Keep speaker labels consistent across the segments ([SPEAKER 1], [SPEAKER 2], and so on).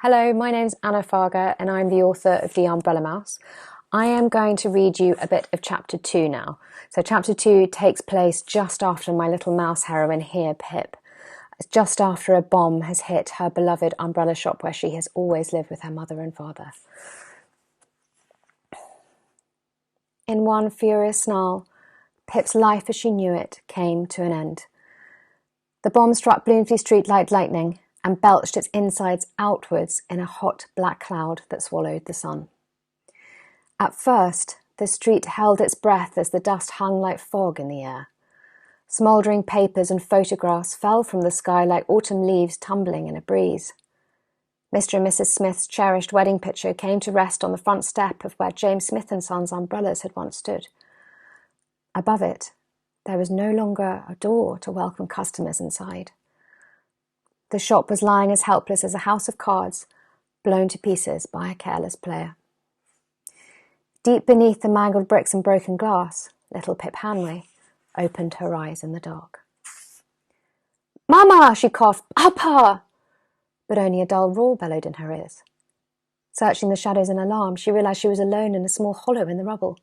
[SPEAKER 1] Hello, my name's Anna Fargher and I'm the author of The Umbrella Mouse. I am going to read you a bit of chapter 2 now. So chapter 2 takes place just after my little mouse heroine here, Pip. It's just after a bomb has hit her beloved umbrella shop where she has always lived with her mother and father. In one furious snarl, Pip's life as she knew it came to an end. The bomb struck Bloomsbury Street like lightning and belched its insides outwards in a hot black cloud that swallowed the sun. At first, the street held its breath as the dust hung like fog in the air. Smouldering papers and photographs fell from the sky like autumn leaves tumbling in a breeze. Mr. and Mrs. Smith's cherished wedding picture came to rest on the front step of where James Smith and Sons umbrellas had once stood. Above it, there was no longer a door to welcome customers inside. The shop was lying as helpless as a house of cards, blown to pieces by a careless player. Deep beneath the mangled bricks and broken glass, little Pip Hanway opened her eyes in the dark. "Mama!" she coughed. "Papa!" But only a dull roar bellowed in her ears. Searching the shadows in alarm, she realised she was alone in a small hollow in the rubble.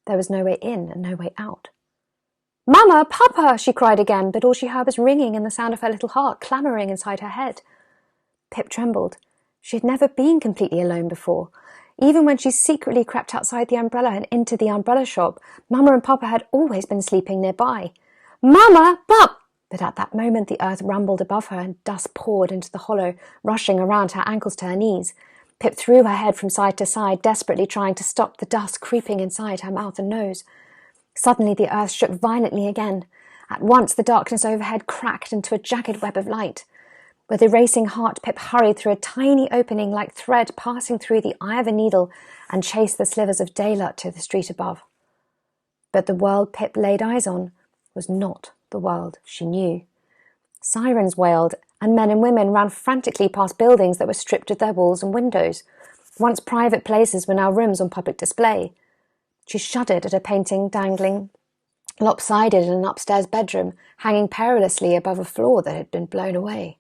[SPEAKER 1] There was no way in and no way out. "Mama! Papa!" she cried again, but all she heard was ringing and the sound of her little heart clamouring inside her head. Pip trembled. She had never been completely alone before. Even when she secretly crept outside the umbrella and into the umbrella shop, Mama and Papa had always been sleeping nearby. "Mama! Pop!" But at that moment the earth rumbled above her and dust poured into the hollow, rushing around her ankles to her knees. Pip threw her head from side to side, desperately trying to stop the dust creeping inside her mouth and nose. Suddenly the earth shook violently again. At once the darkness overhead cracked into a jagged web of light. With a racing heart, Pip hurried through a tiny opening like thread passing through the eye of a needle and chased the slivers of daylight to the street above. But the world Pip laid eyes on was not the world she knew. Sirens wailed, and men and women ran frantically past buildings that were stripped of their walls and windows. Once private places were now rooms on public display. She shuddered at a painting dangling lopsided in an upstairs bedroom, hanging perilously above a floor that had been blown away.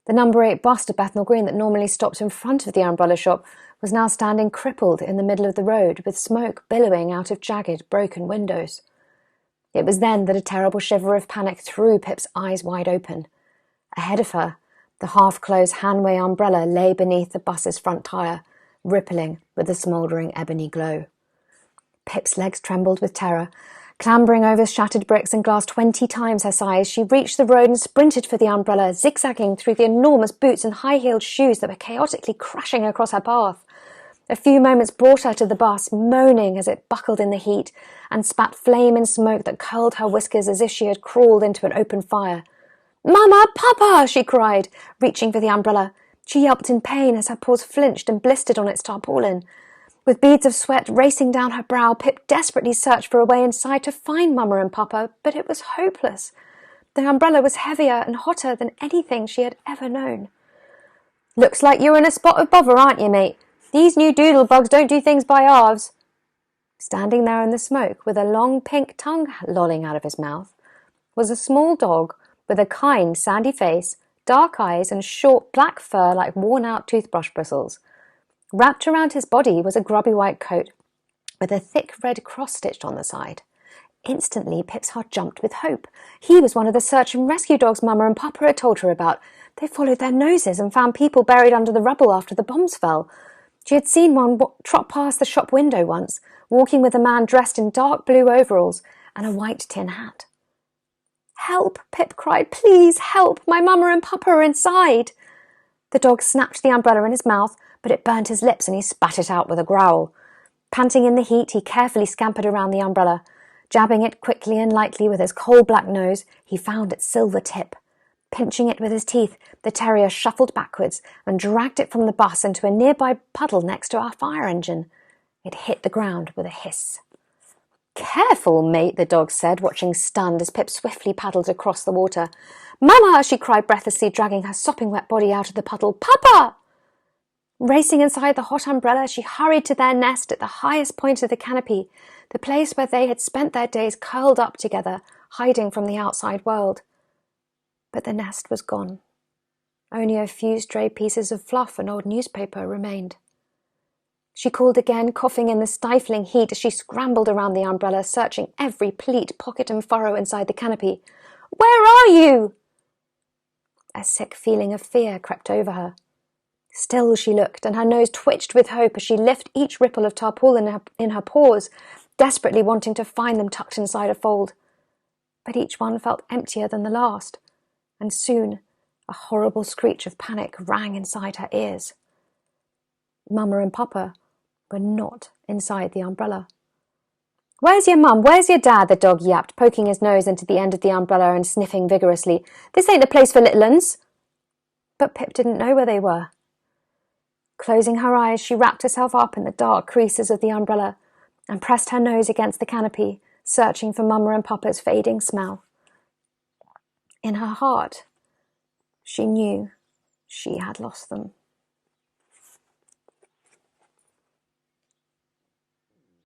[SPEAKER 1] The number 8 bust of Bethnal Green that normally stopped in front of the umbrella shop was now standing crippled in the middle of the road, with smoke billowing out of jagged, broken windows. It was then that a terrible shiver of panic threw Pip's eyes wide open. Ahead of her, the half-closed Hanway umbrella lay beneath the bus's front tyre, rippling with the smouldering ebony glow. Pip's legs trembled with terror. Clambering over shattered bricks and glass 20 times her size, she reached the road and sprinted for the umbrella, zigzagging through the enormous boots and high-heeled shoes that were chaotically crashing across her path. A few moments brought her to the bus, moaning as it buckled in the heat and spat flame and smoke that curled her whiskers as if she had crawled into an open fire. "Mama! Papa!" she cried, reaching for the umbrella. She yelped in pain as her paws flinched and blistered on its tarpaulin. With beads of sweat racing down her brow, Pip desperately searched for a way inside to find Mama and Papa, but it was hopeless. The umbrella was heavier and hotter than anything she had ever known. "Looks like you're in a spot of bother, aren't you, mate? These new doodle bugs don't do things by halves." Standing there in the smoke, with a long pink tongue lolling out of his mouth, was a small dog with a kind, sandy face, dark eyes and short black fur like worn-out toothbrush bristles. Wrapped around his body was a grubby white coat with a thick red cross stitched on the side. Instantly, Pip's heart jumped with hope. He was one of the search and rescue dogs Mama and Papa had told her about. They followed their noses and found people buried under the rubble after the bombs fell. She had seen one trot past the shop window once, walking with a man dressed in dark blue overalls and a white tin hat. "Help!" Pip cried. "Please help! My Mama and Papa are inside!" The dog snapped the umbrella in his mouth, but it burnt his lips and he spat it out with a growl. Panting in the heat, he carefully scampered around the umbrella. Jabbing it quickly and lightly with his coal black nose, he found its silver tip. Pinching it with his teeth, the terrier shuffled backwards and dragged it from the bus into a nearby puddle next to our fire engine. It hit the ground with a hiss. "Careful, mate," the dog said, watching stunned as Pip swiftly paddled across the water. "Mama!" she cried breathlessly, dragging her sopping wet body out of the puddle. "Papa!" Racing inside the hot umbrella, she hurried to their nest at the highest point of the canopy, the place where they had spent their days curled up together, hiding from the outside world. But the nest was gone. Only a few stray pieces of fluff and old newspaper remained. She called again, coughing in the stifling heat as she scrambled around the umbrella, searching every pleat, pocket and furrow inside the canopy. "Where are you?" A sick feeling of fear crept over her. Still she looked, and her nose twitched with hope as she lifted each ripple of tarpaulin in her paws, desperately wanting to find them tucked inside a fold. But each one felt emptier than the last, and soon a horrible screech of panic rang inside her ears. Mama and Papa were not inside the umbrella. "Where's your mum? Where's your dad?" the dog yapped, poking his nose into the end of the umbrella and sniffing vigorously. "This ain't the place for little uns." But Pip didn't know where they were. Closing her eyes, she wrapped herself up in the dark creases of the umbrella and pressed her nose against the canopy, searching for Mama and Papa's fading smell. In her heart, she knew she had lost them.